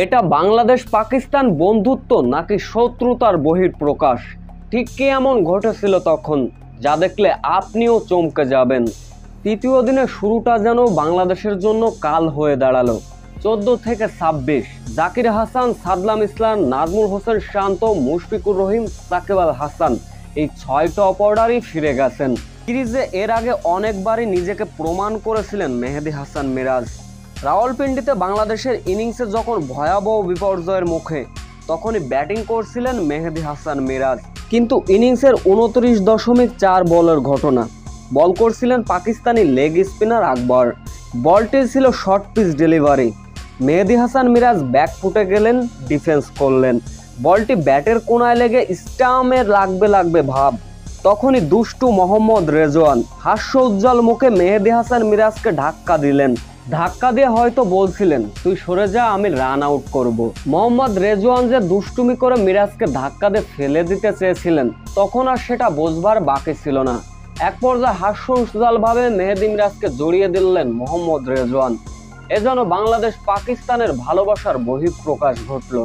এটা বাংলাদেশ পাকিস্তান বন্ধুত্ব নাকি শত্রুতার বহিঃপ্রকাশ? ঠিক কি এমন ঘটেছিল তখন, যা দেখলে আপনিও চমকে যাবেন। তৃতীয় দিনের শুরুটা যেন বাংলাদেশের জন্য কাল হয়ে দাঁড়ালো। 14 থেকে 26 জাকির হাসান, সাদলাম ইসলাম, নাজমুল হোসেন শান্ত, মুশফিকুর রহিম, সাকিব আল হাসান এই 6 টপ অর্ডারই ফিরে গেছেন। সিরিজে এর আগে অনেকবারই নিজেকে প্রমাণ করেছিলেন মেহেদী হাসান মিরাজ। রাওয়ালপিন্ডিতে বাংলাদেশের ইনিংসে যখন ভয়াবহ বিপর্যয়ের মুখে, তখনই ব্যাটিং করছিলেন মেহেদী হাসান মিরাজ। কিন্তু ইনিংসের 29.4 বলের ঘটনা, বল করছিলেন পাকিস্তানি লেগ স্পিনার আকবর। বলটি ছিল শর্ট পিচ ডেলিভারি। মেহেদী হাসান মিরাজ ব্যাক ফুটে গেলেন, ডিফেন্স করলেন। বলটি ব্যাটের কোনায় লেগে স্টাম্পে লাগবে ভাব। তখনই দুষ্টু মোহাম্মদ রেজওয়ান হাস্য উজ্জ্বল মুখে মেহেদী হাসান মিরাজকে ধাক্কা দিলেন। ধাক্কা দিয়ে হয়তো বলছিলেন, তুই সরে যা, আমি রান আউট করব। মোহাম্মদ রেজওয়ান যে দুষ্টুমি করে মিরাজকে ধাক্কা দিয়ে ফেলে দিতে চেয়েছিলেন, তখন আর সেটা বোঝবার বাকি ছিল না। এক পর্যায়ে হাস্য উজ্জ্বল ভাবে মেহেদী মিরাজকে জড়িয়ে দিলেন মোহাম্মদ রেজওয়ান। এজন্য বাংলাদেশ পাকিস্তানের ভালোবাসার বহিঃপ্রকাশ ঘটল।